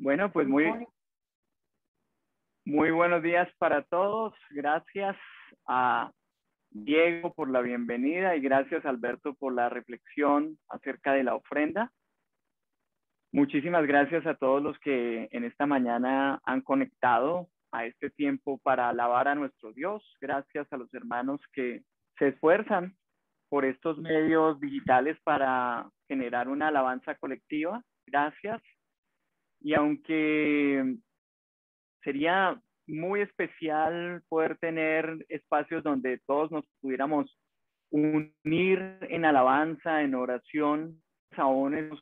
Bueno, pues muy buenos días para todos. Gracias a Diego por la bienvenida y gracias Alberto por la reflexión acerca de la ofrenda. Muchísimas gracias a todos los que en esta mañana han conectado a este tiempo para alabar a nuestro Dios. Gracias a los hermanos que se esfuerzan por estos medios digitales para generar una alabanza colectiva. Gracias. Y aunque sería muy especial poder tener espacios donde todos nos pudiéramos unir en alabanza, en oración, aún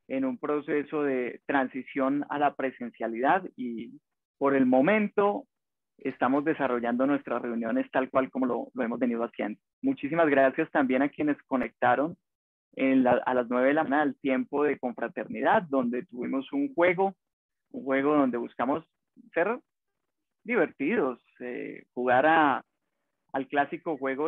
en un proceso de transición a la presencialidad, y por el momento estamos desarrollando nuestras reuniones tal cual como lo hemos venido haciendo. Muchísimas gracias también a quienes conectaron a las 9 de la mañana, al tiempo de confraternidad, donde tuvimos un juego donde buscamos ser divertidos, jugar al clásico juego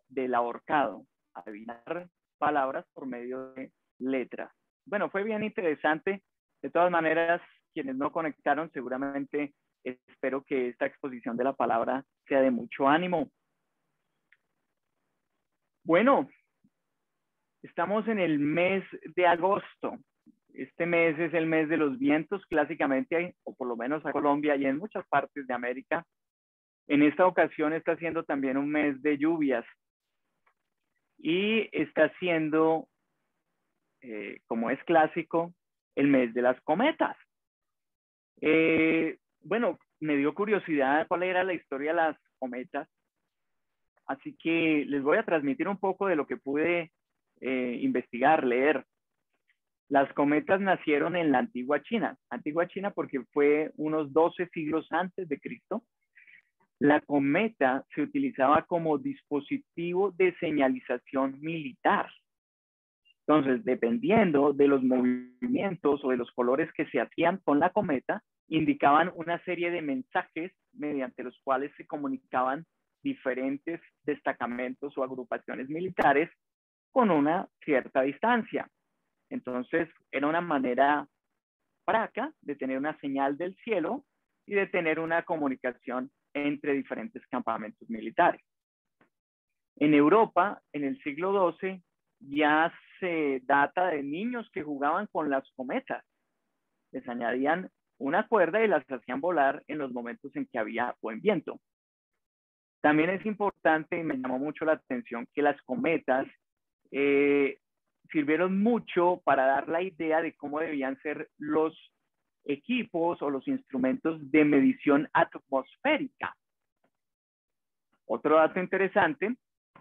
del ahorcado, adivinar palabras por medio de letras. Bueno, fue bien interesante. De todas maneras, quienes no conectaron, seguramente espero que esta exposición de la palabra sea de mucho ánimo. Bueno, estamos en el mes de agosto. Este mes es el mes de los vientos, clásicamente, o por lo menos a Colombia y en muchas partes de América. En esta ocasión está siendo también un mes de lluvias y está siendo, como es clásico, el mes de las cometas. Bueno, me dio curiosidad cuál era la historia de las cometas, así que les voy a transmitir un poco de lo que pude investigar, leer. Las cometas nacieron en la antigua China porque fue unos 12 siglos antes de Cristo. La cometa se utilizaba como dispositivo de señalización militar. Entonces, dependiendo de los movimientos o de los colores que se hacían con la cometa, indicaban una serie de mensajes mediante los cuales se comunicaban diferentes destacamentos o agrupaciones militares con una cierta distancia. Entonces, era una manera práctica de tener una señal del cielo y de tener una comunicación entre diferentes campamentos militares. En Europa, en el siglo XII, ya se data de niños que jugaban con las cometas. Les añadían una cuerda y las hacían volar en los momentos en que había buen viento. También es importante, y me llamó mucho la atención, que las cometas sirvieron mucho para dar la idea de cómo debían ser los equipos o los instrumentos de medición atmosférica. Otro dato interesante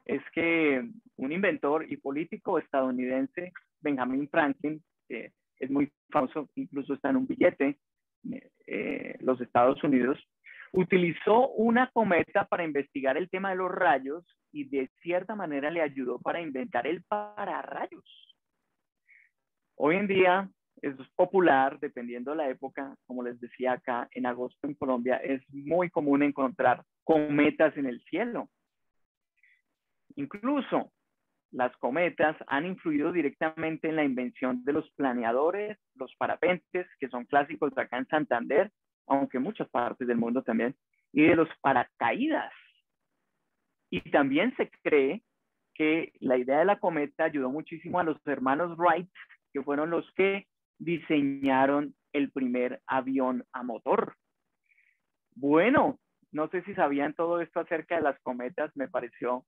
es que un inventor y político estadounidense, Benjamin Franklin, que es muy famoso, incluso está en un billete, los Estados Unidos, utilizó una cometa para investigar el tema de los rayos y de cierta manera le ayudó para inventar el pararrayos. Hoy en día es popular, dependiendo de la época, como les decía acá, en agosto en Colombia es muy común encontrar cometas en el cielo. Incluso las cometas han influido directamente en la invención de los planeadores, los parapentes, que son clásicos acá en Santander, aunque en muchas partes del mundo también, y de los paracaídas. Y también se cree que la idea de la cometa ayudó muchísimo a los hermanos Wright, que fueron los que diseñaron el primer avión a motor. Bueno, no sé si sabían todo esto acerca de las cometas, me pareció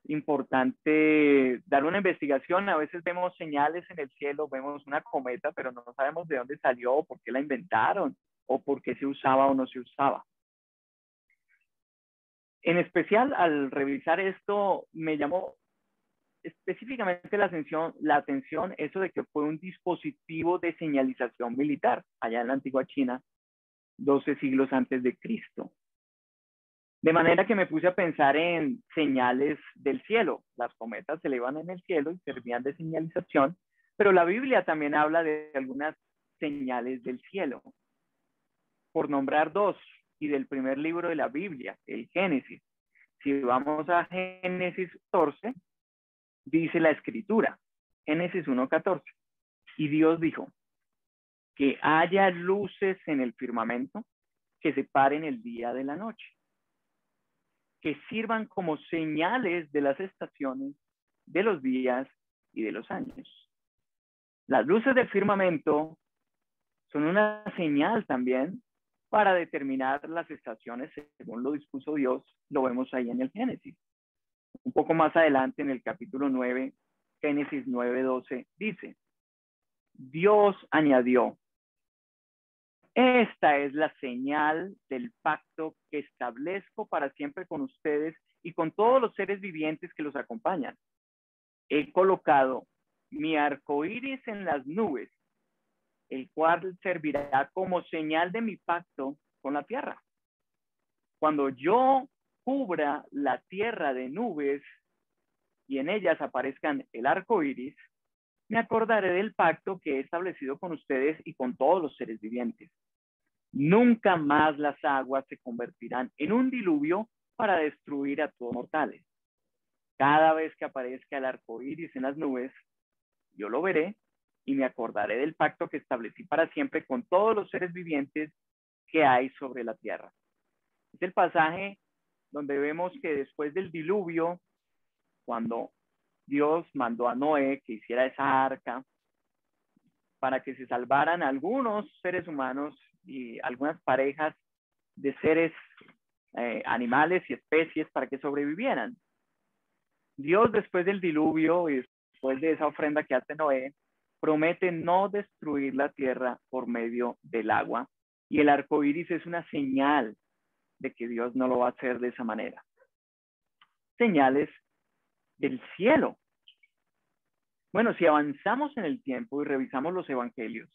importante dar una investigación. A veces vemos señales en el cielo, vemos una cometa, pero no sabemos de dónde salió, o por qué la inventaron, o por qué se usaba o no se usaba. En especial, al revisar esto, me llamó específicamente la atención eso de que fue un dispositivo de señalización militar allá en la antigua China, 12 siglos antes de Cristo. De manera que me puse a pensar en señales del cielo. Las cometas se elevan en el cielo y servían de señalización, pero la Biblia también habla de algunas señales del cielo. Por nombrar dos, y del primer libro de la Biblia, el Génesis. Si vamos a Génesis 14, dice la Escritura, Génesis 1:14, y Dios dijo: que haya luces en el firmamento que separen el día de la noche, que sirvan como señales de las estaciones, de los días y de los años. Las luces del firmamento son una señal también para determinar las estaciones según lo dispuso Dios. Lo vemos ahí en el Génesis. Un poco más adelante en el capítulo 9, Génesis 9:12, dice, Dios añadió, esta es la señal del pacto que establezco para siempre con ustedes y con todos los seres vivientes que los acompañan. He colocado mi arco iris en las nubes, el cual servirá como señal de mi pacto con la tierra. Cuando yo cubra la tierra de nubes y en ellas aparezcan el arco iris, me acordaré del pacto que he establecido con ustedes y con todos los seres vivientes. Nunca más las aguas se convertirán en un diluvio para destruir a todos mortales. Cada vez que aparezca el arco iris en las nubes, yo lo veré y me acordaré del pacto que establecí para siempre con todos los seres vivientes que hay sobre la tierra. Es el pasaje donde vemos que después del diluvio, cuando Dios mandó a Noé que hiciera esa arca para que se salvaran algunos seres humanos y algunas parejas de seres animales y especies para que sobrevivieran. Dios, después del diluvio y después de esa ofrenda que hace Noé, promete no destruir la tierra por medio del agua. Y el arco iris es una señal de que Dios no lo va a hacer de esa manera. Señales del cielo. Bueno, si avanzamos en el tiempo y revisamos los evangelios,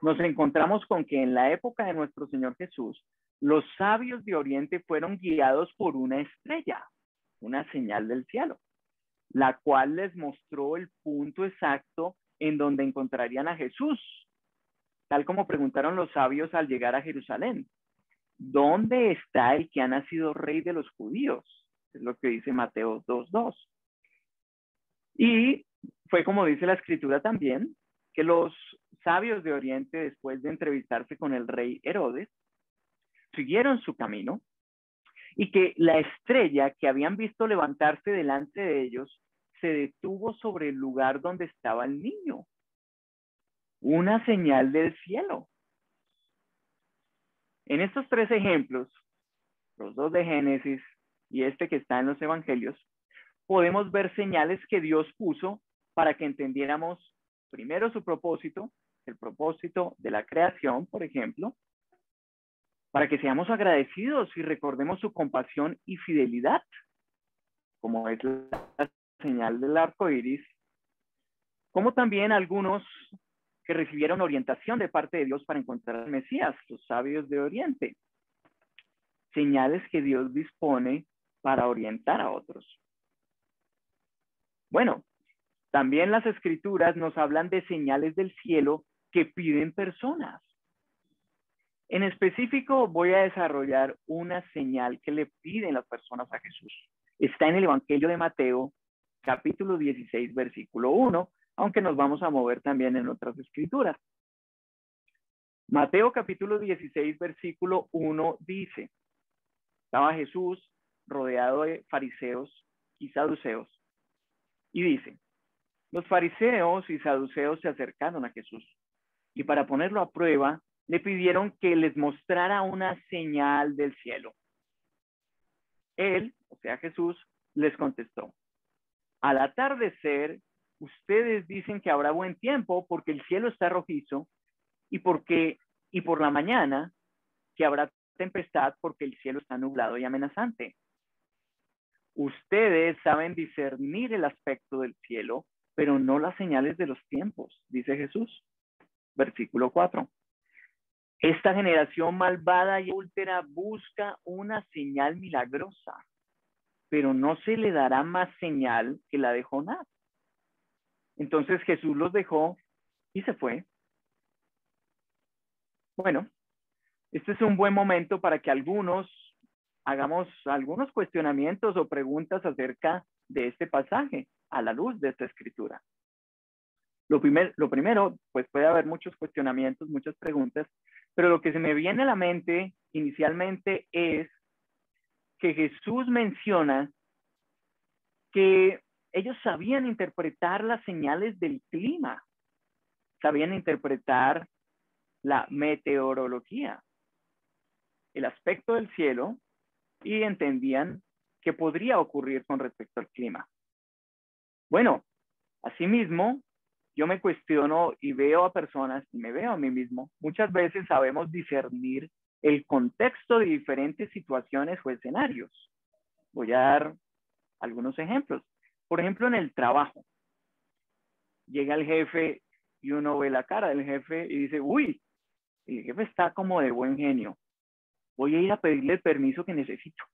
nos encontramos con que en la época de nuestro Señor Jesús, los sabios de Oriente fueron guiados por una estrella, una señal del cielo, la cual les mostró el punto exacto en donde encontrarían a Jesús, tal como preguntaron los sabios al llegar a Jerusalén. ¿Dónde está el que ha nacido rey de los judíos? Es lo que dice Mateo 2:2. Y fue como dice la escritura también, que los sabios de Oriente, después de entrevistarse con el rey Herodes, siguieron su camino y que la estrella que habían visto levantarse delante de ellos se detuvo sobre el lugar donde estaba el niño. Una señal del cielo. En estos tres ejemplos, los dos de Génesis y este que está en los evangelios, podemos ver señales que Dios puso para que entendiéramos primero su propósito, el propósito de la creación, por ejemplo, para que seamos agradecidos y recordemos su compasión y fidelidad, como es la señal del arco iris, como también algunos que recibieron orientación de parte de Dios para encontrar al Mesías, los sabios de Oriente. Señales que Dios dispone para orientar a otros. Bueno, también las escrituras nos hablan de señales del cielo que piden personas. En específico, voy a desarrollar una señal que le piden las personas a Jesús. Está en el Evangelio de Mateo, capítulo 16, versículo 1, aunque nos vamos a mover también en otras escrituras. Mateo capítulo 16, versículo 1 dice, estaba Jesús rodeado de fariseos y saduceos, y dice, los fariseos y saduceos se acercaron a Jesús, y para ponerlo a prueba, le pidieron que les mostrara una señal del cielo. Él, o sea Jesús, les contestó, al atardecer, ustedes dicen que habrá buen tiempo porque el cielo está rojizo y por la mañana que habrá tempestad porque el cielo está nublado y amenazante. Ustedes saben discernir el aspecto del cielo, pero no las señales de los tiempos, dice Jesús. Versículo 4. Esta generación malvada y últera busca una señal milagrosa, pero no se le dará más señal que la de Jonás. Entonces Jesús los dejó y se fue. Bueno, este es un buen momento para que algunos hagamos algunos cuestionamientos o preguntas acerca de este pasaje a la luz de esta escritura. Lo primero, pues puede haber muchos cuestionamientos, muchas preguntas, pero lo que se me viene a la mente inicialmente es que Jesús menciona que ellos sabían interpretar las señales del clima, sabían interpretar la meteorología, el aspecto del cielo, y entendían qué podría ocurrir con respecto al clima. Bueno, asimismo, yo me cuestiono y veo a personas, y me veo a mí mismo, muchas veces sabemos discernir el contexto de diferentes situaciones o escenarios. Voy a dar algunos ejemplos. Por ejemplo, en el trabajo. Llega el jefe y uno ve la cara del jefe y dice, uy, el jefe está como de buen genio. Voy a ir a pedirle el permiso que necesito.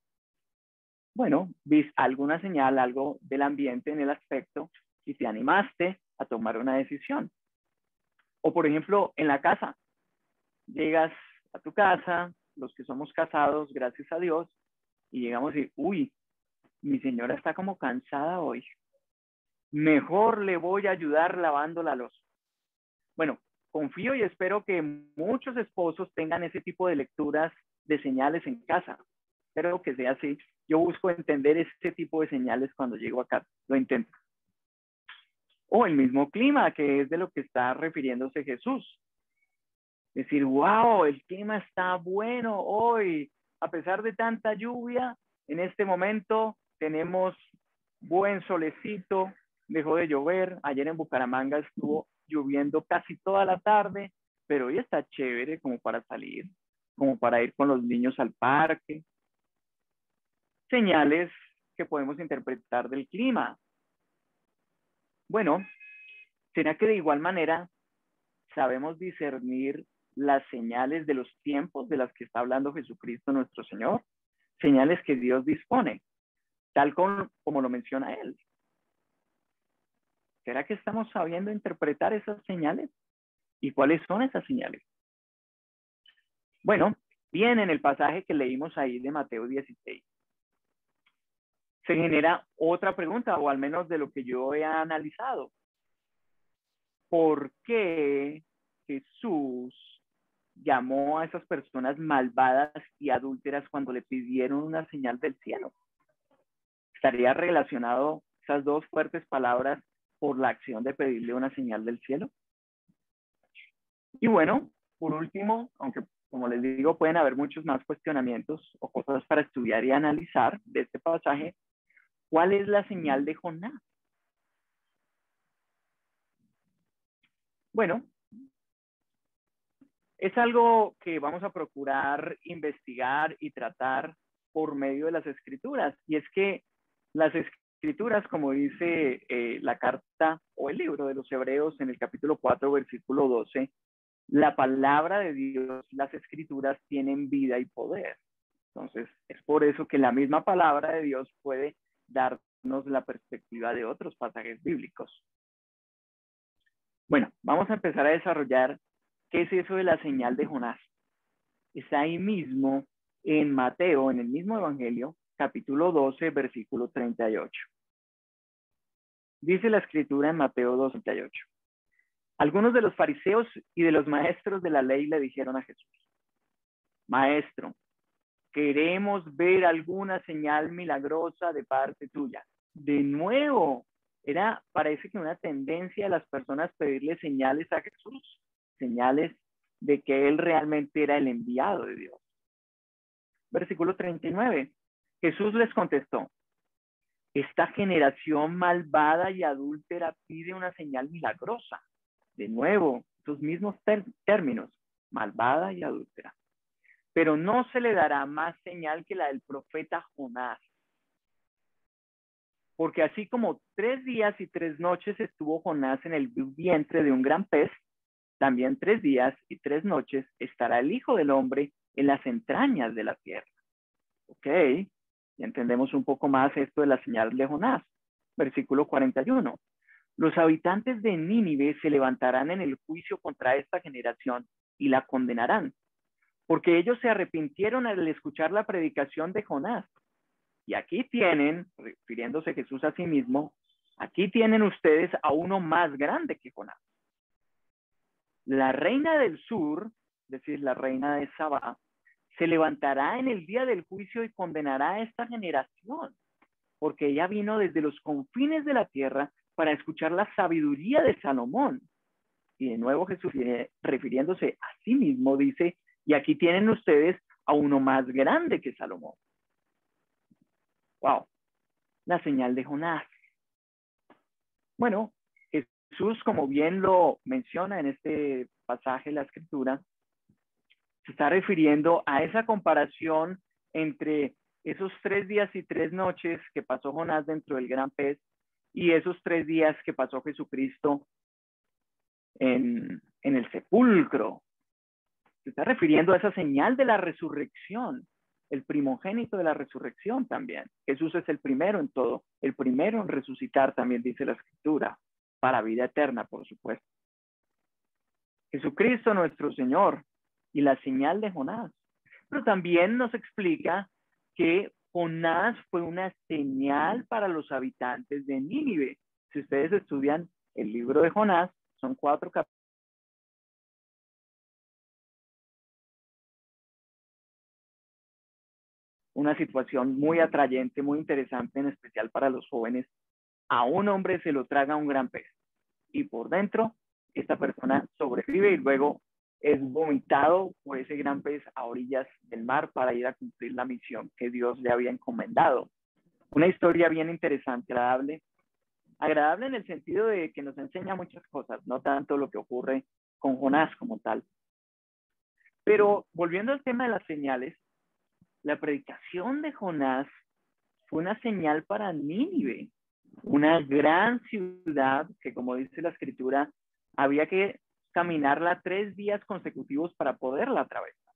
Bueno, vis alguna señal, algo del ambiente en el aspecto y te animaste a tomar una decisión. O por ejemplo, en la casa. Llegas a tu casa, los que somos casados, gracias a Dios, y llegamos y, uy, mi señora está como cansada hoy. Mejor le voy a ayudar lavando la loza. Bueno, confío y espero que muchos esposos tengan ese tipo de lecturas de señales en casa. Espero que sea así. Yo busco entender ese tipo de señales cuando llego acá. Lo intento. O el mismo clima, que es de lo que está refiriéndose Jesús. Decir, wow, el clima está bueno hoy. A pesar de tanta lluvia, en este momento tenemos buen solecito, dejó de llover. Ayer en Bucaramanga estuvo lloviendo casi toda la tarde, pero hoy está chévere como para salir, como para ir con los niños al parque. Señales que podemos interpretar del clima. Bueno, ¿será que de igual manera sabemos discernir las señales de los tiempos de las que está hablando Jesucristo nuestro Señor? Señales que Dios dispone, tal como lo menciona Él. ¿Será que estamos sabiendo interpretar esas señales? ¿Y cuáles son esas señales? Bueno, bien, en el pasaje que leímos ahí de Mateo 16, se genera otra pregunta, o al menos de lo que yo he analizado. ¿Por qué Jesús llamó a esas personas malvadas y adúlteras cuando le pidieron una señal del cielo? ¿Estaría relacionado esas dos fuertes palabras por la acción de pedirle una señal del cielo? Y bueno, por último, aunque como les digo, pueden haber muchos más cuestionamientos o cosas para estudiar y analizar de este pasaje. ¿Cuál es la señal de Jonás? Bueno, es algo que vamos a procurar investigar y tratar por medio de las escrituras. Y es que las escrituras, como dice la carta o el libro de los Hebreos en el capítulo 4, versículo 12, la palabra de Dios, las escrituras tienen vida y poder. Entonces, es por eso que la misma palabra de Dios puede darnos la perspectiva de otros pasajes bíblicos. Bueno, vamos a empezar a desarrollar qué es eso de la señal de Jonás. Está ahí mismo en Mateo, en el mismo evangelio, capítulo 12, versículo 38. Dice la escritura en Mateo 12, 38. Algunos de los fariseos y de los maestros de la ley le dijeron a Jesús: Maestro, queremos ver alguna señal milagrosa de parte tuya. De nuevo, parece que una tendencia de las personas pedirle señales a Jesús, señales de que él realmente era el enviado de Dios. Versículo 39. Jesús les contestó: esta generación malvada y adúltera pide una señal milagrosa. De nuevo, sus mismos términos, malvada y adúltera. Pero no se le dará más señal que la del profeta Jonás. Porque así como 3 días y 3 noches estuvo Jonás en el vientre de un gran pez, también 3 días y 3 noches estará el Hijo del Hombre en las entrañas de la tierra. Ok, ya entendemos un poco más esto de la señal de Jonás. Versículo 41. Los habitantes de Nínive se levantarán en el juicio contra esta generación y la condenarán, porque ellos se arrepintieron al escuchar la predicación de Jonás. Y aquí tienen, refiriéndose Jesús a sí mismo, Aquí tienen ustedes a uno más grande que Jonás. La reina del sur, es decir, la reina de Sabá, se levantará en el día del juicio y condenará a esta generación, porque ella vino desde los confines de la tierra para escuchar la sabiduría de Salomón. Y de nuevo Jesús, refiriéndose a sí mismo, dice, y aquí tienen ustedes a uno más grande que Salomón. Wow, la señal de Jonás. Bueno, Jesús, como bien lo menciona en este pasaje de la Escritura, se está refiriendo a esa comparación entre esos 3 días y 3 noches que pasó Jonás dentro del gran pez y esos 3 días que pasó Jesucristo en el sepulcro. Se está refiriendo a esa señal de la resurrección, el primogénito de la resurrección también. Jesús es el primero en todo, el primero en resucitar también, dice la Escritura, para vida eterna, por supuesto. Jesucristo nuestro Señor y la señal de Jonás. Pero también nos explica que Jonás fue una señal para los habitantes de Nínive. Si ustedes estudian el libro de Jonás, son 4 capítulos. Una situación muy atrayente, muy interesante, en especial para los jóvenes. A un hombre se lo traga un gran pez y por dentro esta persona sobrevive y luego es vomitado por ese gran pez a orillas del mar para ir a cumplir la misión que Dios le había encomendado. Una historia bien interesante, agradable en el sentido de que nos enseña muchas cosas, no tanto lo que ocurre con Jonás como tal. Pero volviendo al tema de las señales, la predicación de Jonás fue una señal para Nínive, una gran ciudad que, como dice la Escritura, había que caminarla 3 días consecutivos para poderla atravesar.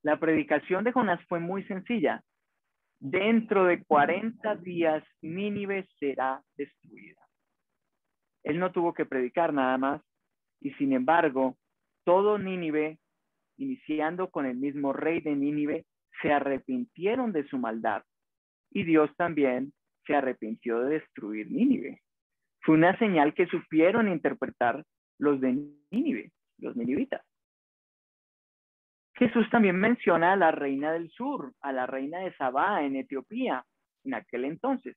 La predicación de Jonás fue muy sencilla. Dentro de 40 días, Nínive será destruida. Él no tuvo que predicar nada más, y sin embargo, todo Nínive, iniciando con el mismo rey de Nínive, se arrepintieron de su maldad. Y Dios también se arrepintió de destruir Nínive. Fue una señal que supieron interpretar los de Nínive, los ninivitas. Jesús también menciona a la reina del sur, a la reina de Sabá en Etiopía, en aquel entonces.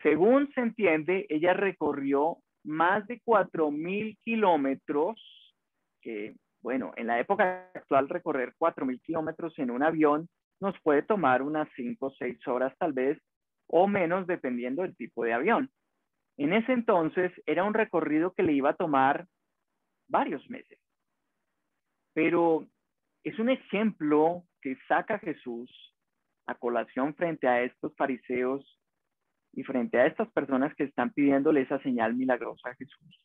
Según se entiende, ella recorrió más de 4,000 kilómetros, que, bueno, en la época actual recorrer 4,000 kilómetros en un avión nos puede tomar unas 5 o 6 horas tal vez, o menos dependiendo del tipo de avión. En ese entonces era un recorrido que le iba a tomar varios meses. Pero es un ejemplo que saca Jesús a colación frente a estos fariseos y frente a estas personas que están pidiéndole esa señal milagrosa a Jesús.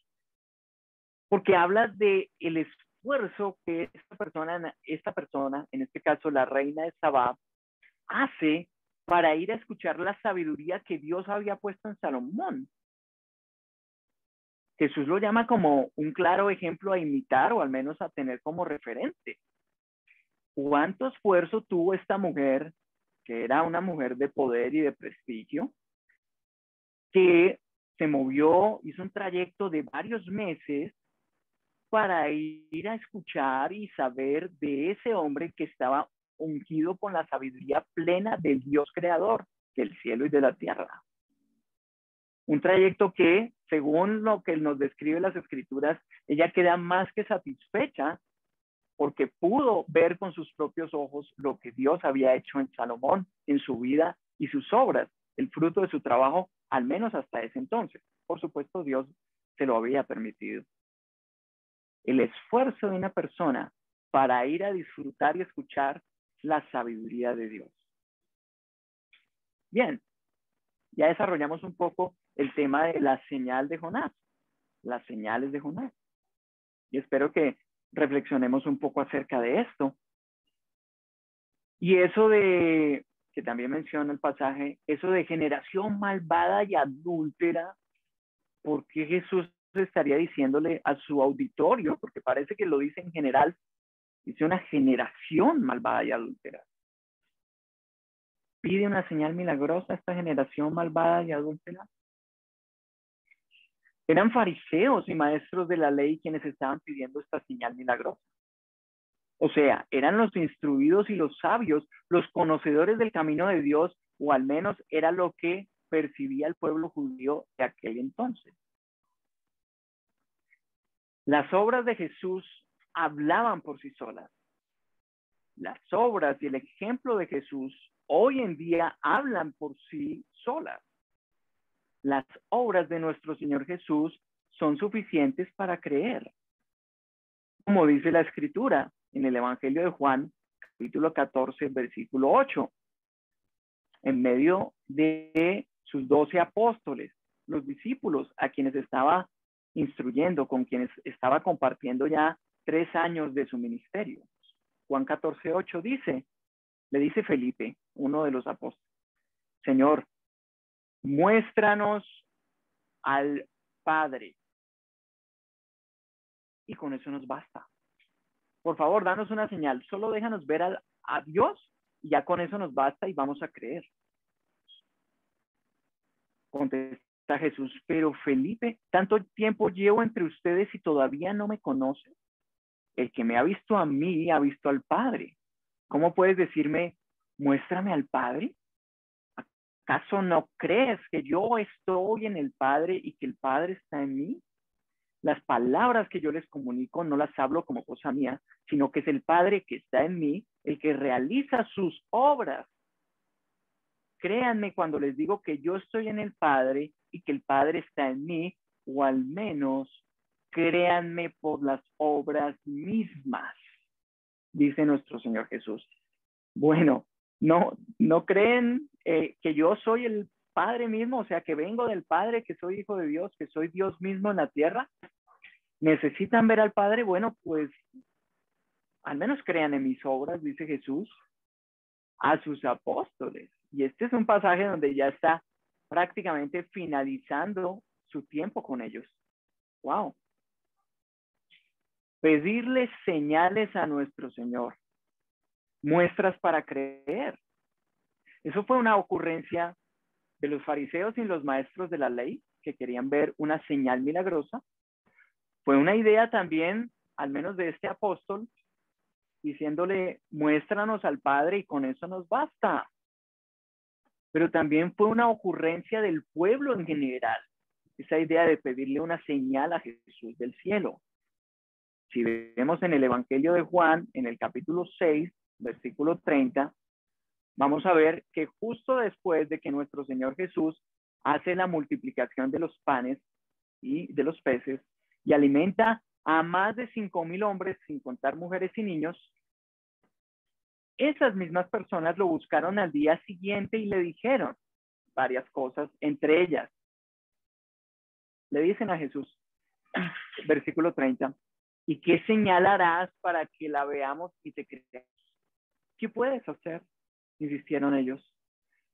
Porque habla de el esfuerzo que esta persona, en este caso la reina de Sabá, hace para ir a escuchar la sabiduría que Dios había puesto en Salomón. Jesús lo llama como un claro ejemplo a imitar o al menos a tener como referente. ¿Cuánto esfuerzo tuvo esta mujer, que era una mujer de poder y de prestigio, que se movió, hizo un trayecto de varios meses para ir a escuchar y saber de ese hombre que estaba ungido con la sabiduría plena del Dios creador del cielo y de la tierra? Un trayecto que, según lo que nos describe las Escrituras, ella queda más que satisfecha porque pudo ver con sus propios ojos lo que Dios había hecho en Salomón, en su vida y sus obras, el fruto de su trabajo, al menos hasta ese entonces. Por supuesto, Dios se lo había permitido. El esfuerzo de una persona para ir a disfrutar y escuchar la sabiduría de Dios. Bien, ya desarrollamos un poco el tema de la señal de Jonás, las señales de Jonás. Y espero que reflexionemos un poco acerca de esto. Y eso de, que también menciona el pasaje, eso de generación malvada y adúltera, ¿por qué Jesús estaría diciéndole a su auditorio? Porque parece que lo dice en general, dice una generación malvada y adúltera. ¿Pide una señal milagrosa a esta generación malvada y adúltera? Eran fariseos y maestros de la ley quienes estaban pidiendo esta señal milagrosa. O sea, eran los instruidos y los sabios, los conocedores del camino de Dios, o al menos era lo que percibía el pueblo judío de aquel entonces. Las obras de Jesús hablaban por sí solas. Las obras y el ejemplo de Jesús hoy en día hablan por sí solas. Las obras de nuestro Señor Jesús son suficientes para creer. Como dice la Escritura en el Evangelio de Juan, capítulo 14, versículo 8. En medio de sus 12 apóstoles, los discípulos a quienes estaba instruyendo, con quienes estaba compartiendo ya 3 años de su ministerio. Juan 14, 8 dice, le dice Felipe, uno de los apóstoles, Señor, muéstranos al Padre. Y con eso nos basta. Por favor, danos una señal. Solo déjanos ver a Dios y ya con eso nos basta y vamos a creer. Contesta Jesús, pero Felipe, tanto tiempo llevo entre ustedes y todavía no me conocen. El que me ha visto a mí, ha visto al Padre. ¿Cómo puedes decirme, muéstrame al Padre? ¿Acaso no crees que yo estoy en el Padre y que el Padre está en mí? Las palabras que yo les comunico no las hablo como cosa mía, sino que es el Padre que está en mí, el que realiza sus obras. Créanme cuando les digo que yo estoy en el Padre y que el Padre está en mí, o al menos créanme por las obras mismas, dice nuestro Señor Jesús. Bueno, no creen que yo soy el Padre mismo, o sea, que vengo del Padre, que soy hijo de Dios, que soy Dios mismo en la tierra. ¿Necesitan ver al Padre? Bueno, pues al menos crean en mis obras, dice Jesús, a sus apóstoles. Y este es un pasaje donde ya está prácticamente finalizando su tiempo con ellos. ¡Wow! Pedirle señales a nuestro Señor, muestras para creer. Eso fue una ocurrencia de los fariseos y los maestros de la ley que querían ver una señal milagrosa. Fue una idea también, al menos de este apóstol, diciéndole, muéstranos al Padre y con eso nos basta. Pero también fue una ocurrencia del pueblo en general, esa idea de pedirle una señal a Jesús del cielo. Si vemos en el Evangelio de Juan, en el capítulo 6, versículo 30, vamos a ver que justo después de que nuestro Señor Jesús hace la multiplicación de los panes y de los peces y alimenta a más de 5,000 hombres, sin contar mujeres y niños, esas mismas personas lo buscaron al día siguiente y le dijeron varias cosas, entre ellas, le dicen a Jesús, versículo 30, ¿y qué señal harás para que la veamos y te creamos? ¿Qué puedes hacer? Insistieron ellos.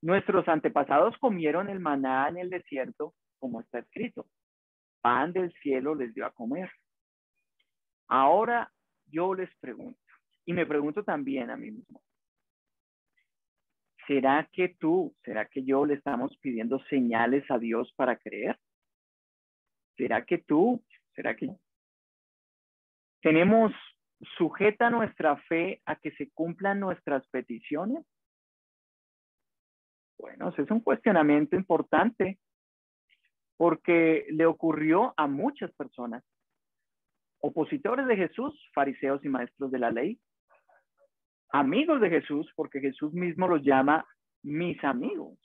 Nuestros antepasados comieron el maná en el desierto, como está escrito. Pan del cielo les dio a comer. Ahora yo les pregunto, y me pregunto también a mí mismo, ¿será que yo le estamos pidiendo señales a Dios para creer? ¿Será que tenemos sujeta nuestra fe a que se cumplan nuestras peticiones? Bueno, ese es un cuestionamiento importante porque le ocurrió a muchas personas, opositores de Jesús, fariseos y maestros de la ley, amigos de Jesús, porque Jesús mismo los llama mis amigos,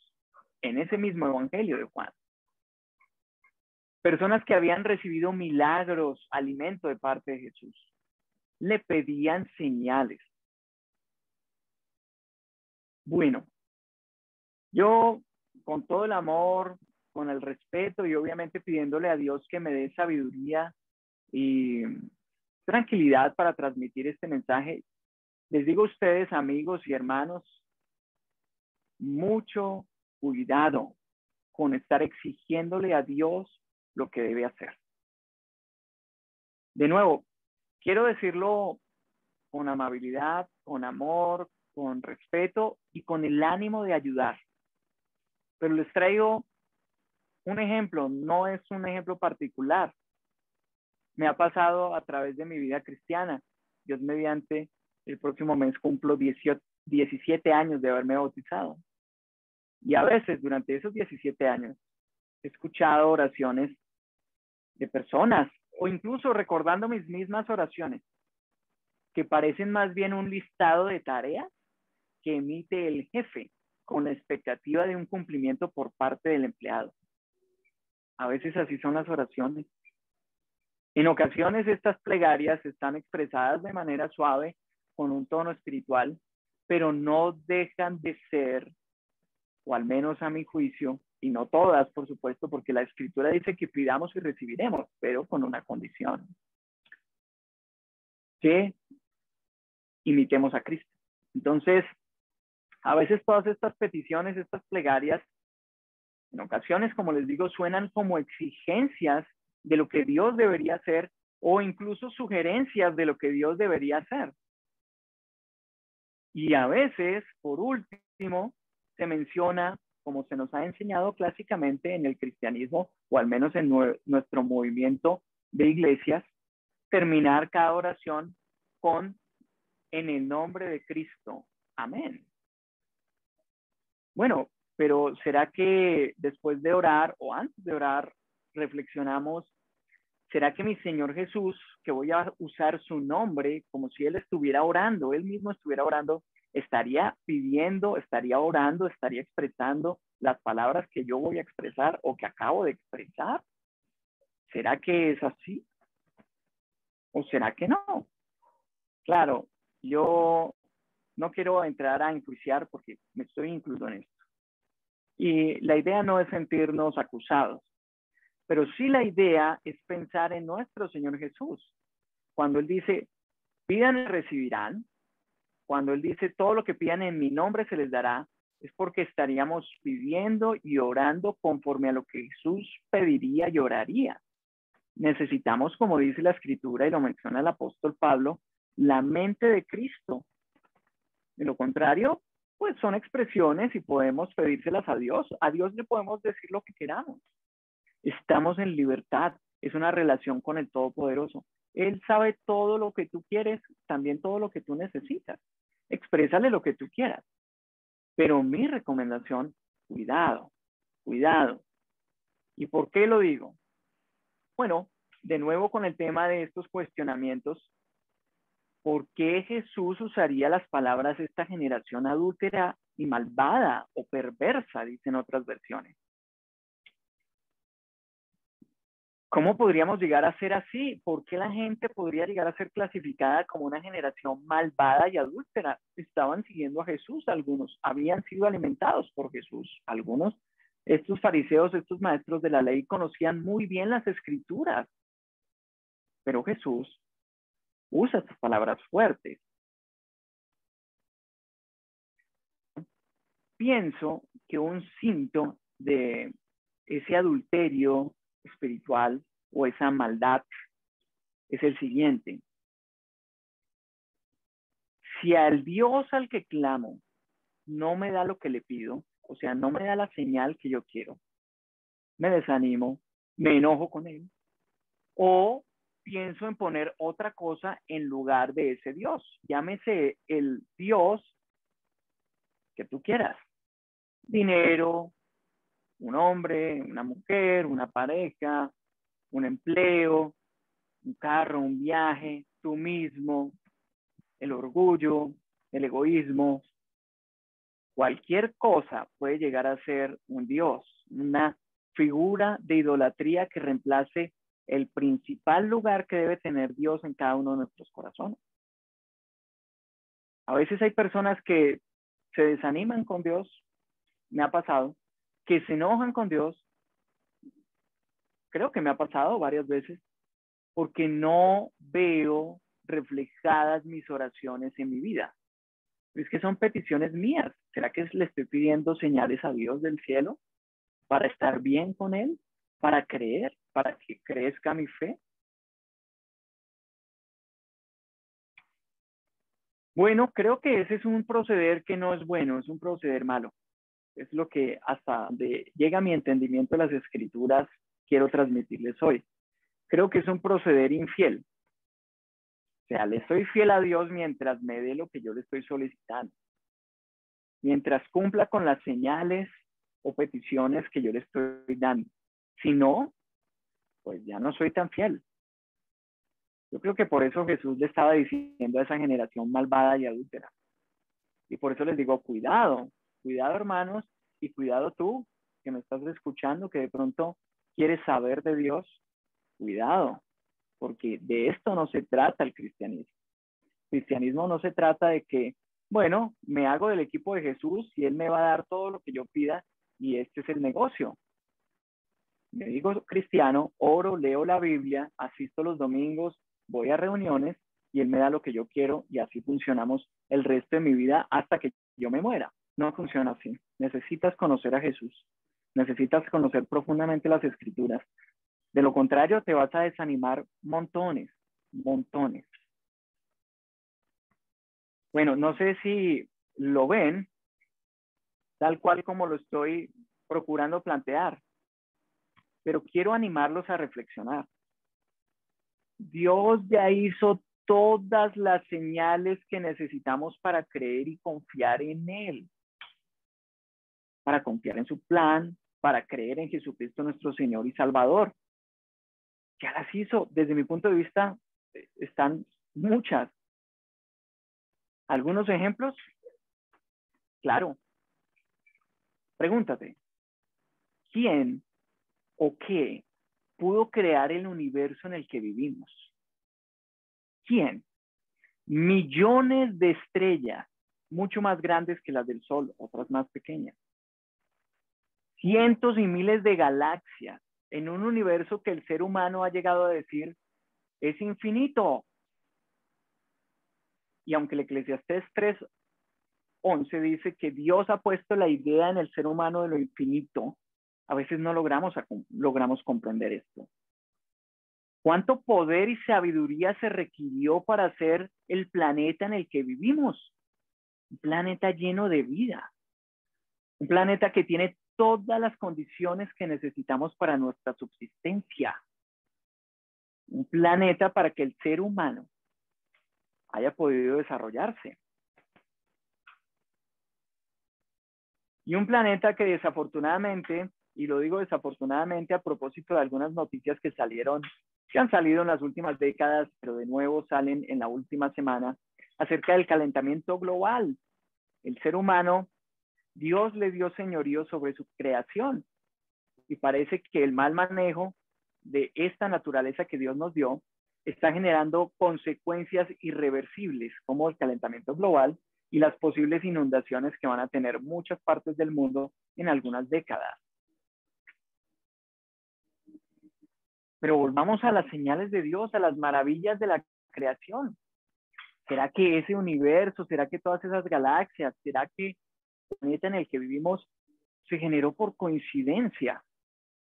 en ese mismo evangelio de Juan. Personas que habían recibido milagros, alimento de parte de Jesús, le pedían señales. Bueno, yo con todo el amor, con el respeto y obviamente pidiéndole a Dios que me dé sabiduría y tranquilidad para transmitir este mensaje, les digo a ustedes, amigos y hermanos, mucho cuidado con estar exigiéndole a Dios lo que debe hacer. De nuevo, quiero decirlo con amabilidad, con amor, con respeto y con el ánimo de ayudar. Pero les traigo Un ejemplo, no es un ejemplo particular. Me ha pasado a través de mi vida cristiana. Dios mediante, el próximo mes cumplo 17 años de haberme bautizado. Y a veces durante esos 17 años he escuchado oraciones de personas o incluso recordando mis mismas oraciones que parecen más bien un listado de tareas que emite el jefe con la expectativa de un cumplimiento por parte del empleado. A veces así son las oraciones. En ocasiones estas plegarias están expresadas de manera suave, con un tono espiritual, pero no dejan de ser, o al menos a mi juicio, y no todas, por supuesto, porque la Escritura dice que pidamos y recibiremos, pero con una condición: que imitemos a Cristo. Entonces, a veces todas estas peticiones, estas plegarias, en ocasiones, como les digo, suenan como exigencias de lo que Dios debería hacer o incluso sugerencias de lo que Dios debería hacer. Y a veces, por último, se menciona, como se nos ha enseñado clásicamente en el cristianismo, o al menos en nuestro movimiento de iglesias, terminar cada oración con en el nombre de Cristo. Amén. Bueno, pero ¿será que después de orar o antes de orar reflexionamos? ¿Será que mi Señor Jesús, que voy a usar su nombre como si Él estuviera orando, Él mismo estuviera orando, estaría pidiendo, estaría orando, estaría expresando las palabras que yo voy a expresar o que acabo de expresar? ¿Será que es así? ¿O será que no? Claro, yo no quiero entrar a enjuiciar porque me estoy incluido en esto. Y la idea no es sentirnos acusados, pero sí la idea es pensar en nuestro Señor Jesús. Cuando Él dice, pidan y recibirán, cuando Él dice, todo lo que pidan en mi nombre se les dará, es porque estaríamos pidiendo y orando conforme a lo que Jesús pediría y oraría. Necesitamos, como dice la Escritura y lo menciona el apóstol Pablo, la mente de Cristo. De lo contrario, pues son expresiones y podemos pedírselas a Dios. A Dios le podemos decir lo que queramos. Estamos en libertad. Es una relación con el Todopoderoso. Él sabe todo lo que tú quieres, también todo lo que tú necesitas. Exprésale lo que tú quieras. Pero mi recomendación, cuidado, cuidado. ¿Y por qué lo digo? Bueno, de nuevo con el tema de estos cuestionamientos, ¿por qué Jesús usaría las palabras esta generación adúltera y malvada o perversa, dicen otras versiones? ¿Cómo podríamos llegar a ser así? ¿Por qué la gente podría llegar a ser clasificada como una generación malvada y adúltera? Estaban siguiendo a Jesús algunos, habían sido alimentados por Jesús algunos. Estos fariseos, estos maestros de la ley conocían muy bien las escrituras, pero Jesús usa estas palabras fuertes. Pienso que un síntoma de ese adulterio espiritual o esa maldad es el siguiente: si al Dios al que clamo no me da lo que le pido, o sea, no me da la señal que yo quiero, me desanimo, me enojo con él, o pienso en poner otra cosa en lugar de ese Dios. Llámese el Dios que tú quieras. Dinero, un hombre, una mujer, una pareja, un empleo, un carro, un viaje, tú mismo, el orgullo, el egoísmo. Cualquier cosa puede llegar a ser un Dios, una figura de idolatría que reemplace el principal lugar que debe tener Dios en cada uno de nuestros corazones. A veces hay personas que se desaniman con Dios, me ha pasado, que se enojan con Dios, creo que me ha pasado varias veces, porque no veo reflejadas mis oraciones en mi vida. Es que son peticiones mías. ¿Será que le estoy pidiendo señales a Dios del cielo para estar bien con Él, para creer, para que crezca mi fe? Bueno, creo que ese es un proceder que no es bueno, es un proceder malo. Es lo que hasta donde llega mi entendimiento de las escrituras quiero transmitirles hoy. Creo que es un proceder infiel. O sea, le soy fiel a Dios mientras me dé lo que yo le estoy solicitando. Mientras cumpla con las señales o peticiones que yo le estoy dando. Si no, pues ya no soy tan fiel. Yo creo que por eso Jesús le estaba diciendo a esa generación malvada y adúltera. Y por eso les digo, cuidado, cuidado hermanos, y cuidado tú que me estás escuchando, que de pronto quieres saber de Dios, cuidado, porque de esto no se trata el cristianismo. El cristianismo no se trata de que, bueno, me hago del equipo de Jesús y Él me va a dar todo lo que yo pida y este es el negocio. Me digo cristiano, oro, leo la Biblia, asisto los domingos, voy a reuniones y Él me da lo que yo quiero y así funcionamos el resto de mi vida hasta que yo me muera. No funciona así. Necesitas conocer a Jesús. Necesitas conocer profundamente las Escrituras. De lo contrario, te vas a desanimar montones, montones. Bueno, no sé si lo ven tal cual como lo estoy procurando plantear, pero quiero animarlos a reflexionar. Dios ya hizo todas las señales que necesitamos para creer y confiar en Él, para confiar en su plan, para creer en Jesucristo nuestro Señor y Salvador. Ya las hizo. Desde mi punto de vista, están muchas. ¿Algunos ejemplos? Claro. Pregúntate, ¿quién o qué pudo crear el universo en el que vivimos? ¿Quién? Millones de estrellas, mucho más grandes que las del Sol, otras más pequeñas. Cientos y miles de galaxias en un universo que el ser humano ha llegado a decir es infinito. Y aunque el Eclesiastés 3:11 dice que Dios ha puesto la idea en el ser humano de lo infinito, a veces no logramos comprender esto. ¿Cuánto poder y sabiduría se requirió para hacer el planeta en el que vivimos? Un planeta lleno de vida. Un planeta que tiene todas las condiciones que necesitamos para nuestra subsistencia. Un planeta para que el ser humano haya podido desarrollarse. Y un planeta que desafortunadamente, y lo digo desafortunadamente a propósito de algunas noticias que han salido en las últimas décadas, pero de nuevo salen en la última semana, acerca del calentamiento global. El ser humano, Dios le dio señorío sobre su creación y parece que el mal manejo de esta naturaleza que Dios nos dio está generando consecuencias irreversibles como el calentamiento global y las posibles inundaciones que van a tener muchas partes del mundo en algunas décadas. Pero volvamos a las señales de Dios, a las maravillas de la creación. ¿Será que ese universo, será que todas esas galaxias, será que el planeta en el que vivimos se generó por coincidencia?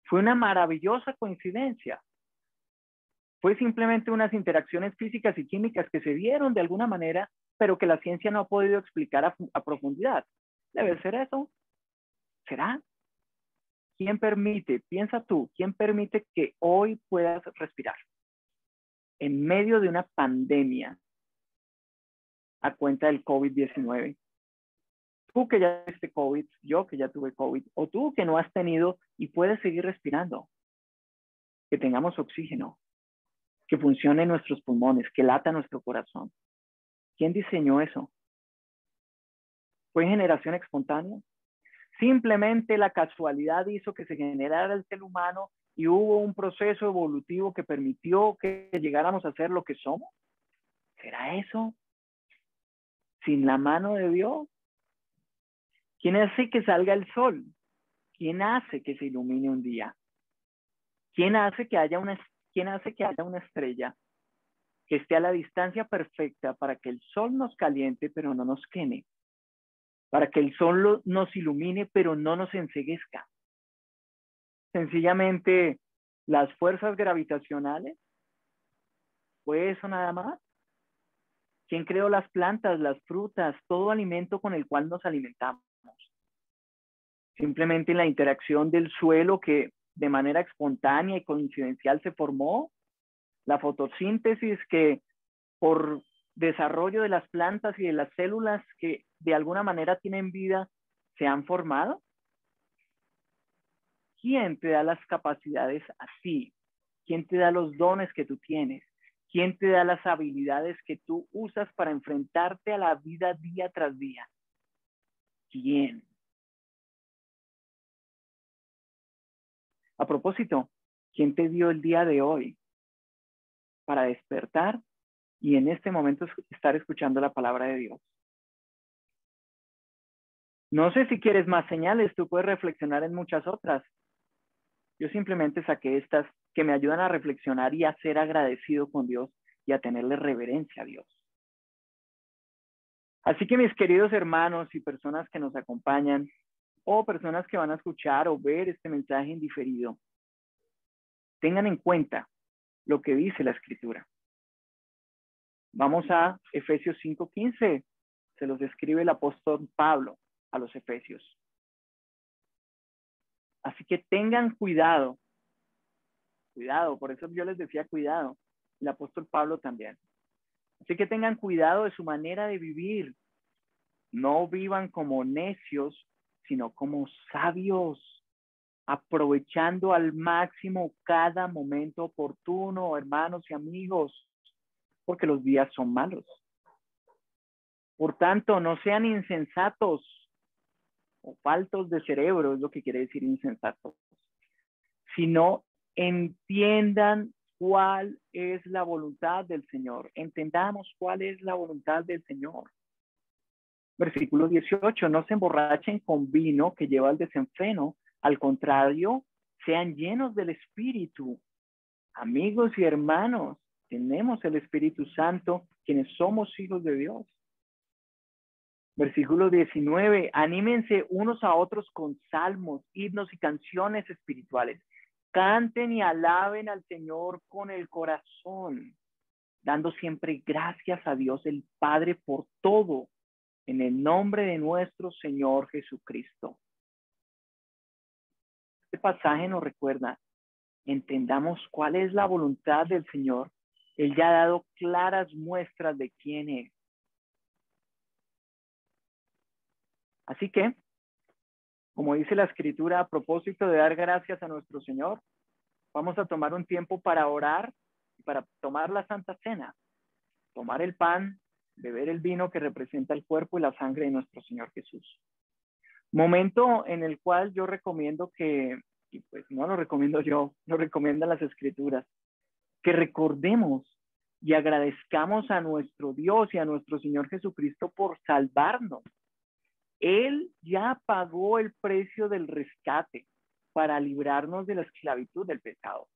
Fue una maravillosa coincidencia. Fue simplemente unas interacciones físicas y químicas que se dieron de alguna manera, pero que la ciencia no ha podido explicar a profundidad. ¿Debe ser eso? ¿Será? ¿Quién permite, piensa tú, quién permite que hoy puedas respirar en medio de una pandemia a cuenta del COVID-19? Tú que ya tuviste COVID, yo que ya tuve COVID, o tú que no has tenido y puedes seguir respirando, que tengamos oxígeno, que funcionen nuestros pulmones, que lata nuestro corazón. ¿Quién diseñó eso? ¿Fue generación espontánea? Simplemente la casualidad hizo que se generara el ser humano y hubo un proceso evolutivo que permitió que llegáramos a ser lo que somos. ¿Será eso? ¿Sin la mano de Dios? ¿Quién hace que salga el sol? ¿Quién hace que se ilumine un día? ¿Quién hace que haya una estrella que esté a la distancia perfecta para que el sol nos caliente pero no nos queme? Para que el sol nos ilumine pero no nos enceguezca. Sencillamente las fuerzas gravitacionales. ¿Fue eso nada más? ¿Quién creó las plantas, las frutas, todo alimento con el cual nos alimentamos? simplemente la interacción del suelo que de manera espontánea y coincidencial se formó, la fotosíntesis que por desarrollo de las plantas y de las células que de alguna manera tienen vida se han formado. ¿Quién te da las capacidades así? ¿Quién te da los dones que tú tienes? ¿Quién te da las habilidades que tú usas para enfrentarte a la vida día tras día? ¿Quién? A propósito, ¿quién te dio el día de hoy para despertar y en este momento estar escuchando la palabra de Dios? No sé si quieres más señales, tú puedes reflexionar en muchas otras. Yo simplemente saqué estas que me ayudan a reflexionar y a ser agradecido con Dios y a tenerle reverencia a Dios. Así que mis queridos hermanos y personas que nos acompañan, o personas que van a escuchar o ver este mensaje en diferido, tengan en cuenta lo que dice la Escritura. Vamos a Efesios 5:15. Se los escribe el apóstol Pablo a los Efesios. Así que tengan cuidado. Cuidado, por eso yo les decía cuidado. El apóstol Pablo también. Así que tengan cuidado de su manera de vivir. No vivan como necios, sino como sabios, aprovechando al máximo cada momento oportuno, hermanos y amigos, porque los días son malos. Por tanto, no sean insensatos o faltos de cerebro, es lo que quiere decir insensatos, sino entiendan cuál es la voluntad del Señor. Entendamos cuál es la voluntad del Señor. Versículo 18, no se emborrachen con vino que lleva al desenfreno, al contrario, sean llenos del Espíritu. Amigos y hermanos, tenemos el Espíritu Santo, quienes somos hijos de Dios. Versículo 19, anímense unos a otros con salmos, himnos y canciones espirituales. Canten y alaben al Señor con el corazón, dando siempre gracias a Dios el Padre por todo, en el nombre de nuestro Señor Jesucristo. Este pasaje nos recuerda, entendamos cuál es la voluntad del Señor. Él ya ha dado claras muestras de quién es. Así que, como dice la Escritura, a propósito de dar gracias a nuestro Señor, vamos a tomar un tiempo para orar y para tomar la Santa Cena, tomar el pan, beber el vino que representa el cuerpo y la sangre de nuestro Señor Jesús. Momento en el cual yo recomiendo que, y pues no lo recomiendo yo, lo recomiendan las Escrituras, que recordemos y agradezcamos a nuestro Dios y a nuestro Señor Jesucristo por salvarnos. Él ya pagó el precio del rescate para librarnos de la esclavitud del pecado,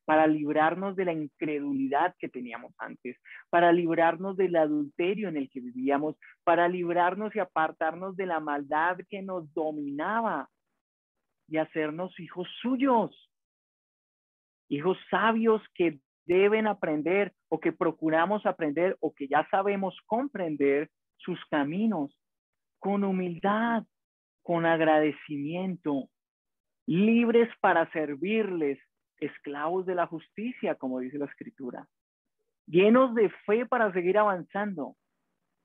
para librarnos de la incredulidad que teníamos antes, para librarnos del adulterio en el que vivíamos, para librarnos y apartarnos de la maldad que nos dominaba y hacernos hijos suyos, hijos sabios que deben aprender o que procuramos aprender o que ya sabemos comprender sus caminos con humildad, con agradecimiento, libres para servirles, esclavos de la justicia, como dice la Escritura, llenos de fe para seguir avanzando,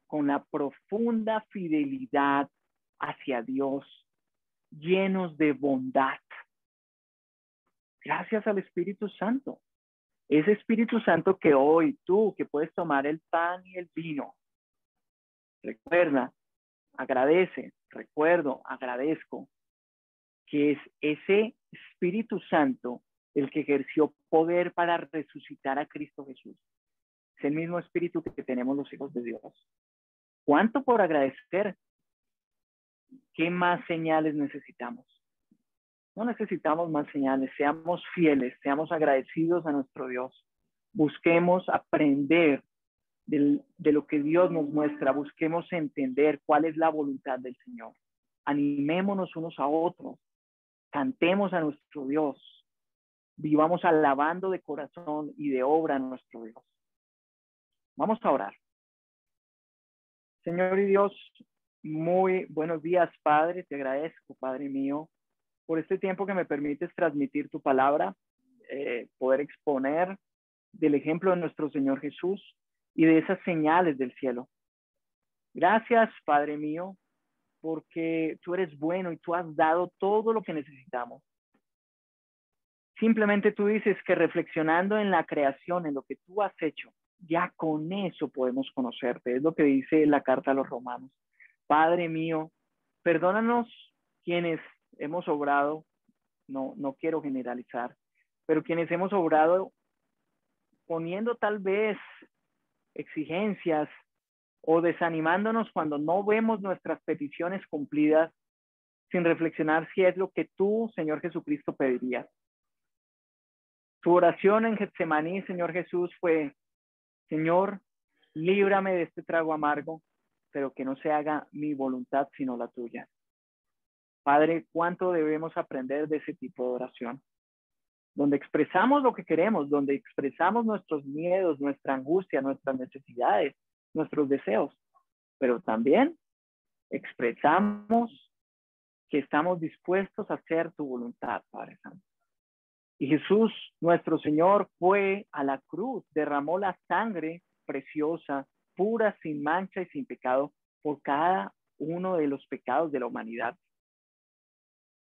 con la profunda fidelidad hacia Dios, llenos de bondad. Gracias al Espíritu Santo. Ese Espíritu Santo que hoy tú, que puedes tomar el pan y el vino, recuerda, agradece, recuerdo, agradezco, que es ese Espíritu Santo el que ejerció poder para resucitar a Cristo Jesús. Es el mismo Espíritu que tenemos los hijos de Dios. ¿Cuánto por agradecer? ¿Qué más señales necesitamos? No necesitamos más señales. Seamos fieles, seamos agradecidos a nuestro Dios. Busquemos aprender de lo que Dios nos muestra. Busquemos entender cuál es la voluntad del Señor. Animémonos unos a otros. Cantemos a nuestro Dios. Vivamos alabando de corazón y de obra a nuestro Dios. Vamos a orar. Señor y Dios, Muy buenos días, Padre. Te agradezco, Padre mío, por este tiempo que me permites transmitir tu palabra, poder exponer del ejemplo de nuestro Señor Jesús y de esas señales del cielo. Gracias, Padre mío, porque tú eres bueno y tú has dado todo lo que necesitamos. Simplemente tú dices que reflexionando en la creación, en lo que tú has hecho, ya con eso podemos conocerte. Es lo que dice la carta a los romanos. Padre mío, perdónanos quienes hemos obrado, no quiero generalizar, pero quienes hemos obrado poniendo tal vez exigencias o desanimándonos cuando no vemos nuestras peticiones cumplidas sin reflexionar si es lo que tú, Señor Jesucristo, pedirías. Tu oración en Getsemaní, Señor Jesús, fue: Señor, líbrame de este trago amargo, pero que no se haga mi voluntad sino la tuya. Padre, ¿cuánto debemos aprender de ese tipo de oración? Donde expresamos lo que queremos, donde expresamos nuestros miedos, nuestra angustia, nuestras necesidades, nuestros deseos, pero también expresamos que estamos dispuestos a hacer tu voluntad, Padre Santo. Y Jesús, nuestro Señor, fue a la cruz, derramó la sangre preciosa, pura, sin mancha y sin pecado, por cada uno de los pecados de la humanidad.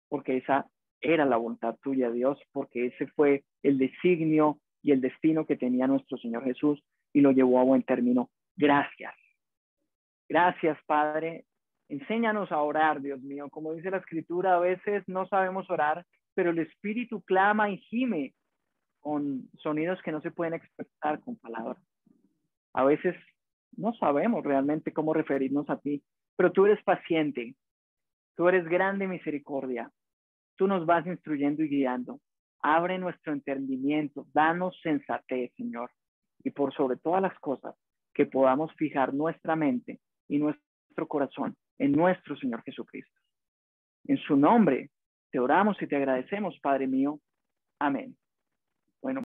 Porque esa era la voluntad tuya, Dios, porque ese fue el designio y el destino que tenía nuestro Señor Jesús y lo llevó a buen término. Gracias. Gracias, Padre. Enséñanos a orar, Dios mío. Como dice la Escritura, a veces no sabemos orar, pero el Espíritu clama y gime con sonidos que no se pueden expresar con palabras. A veces no sabemos realmente cómo referirnos a ti, pero tú eres paciente, tú eres grande misericordia, tú nos vas instruyendo y guiando. Abre nuestro entendimiento, danos sensatez, Señor, y por sobre todas las cosas, que podamos fijar nuestra mente y nuestro corazón en nuestro Señor Jesucristo. En su nombre te oramos y te agradecemos, Padre mío. Amén. Bueno.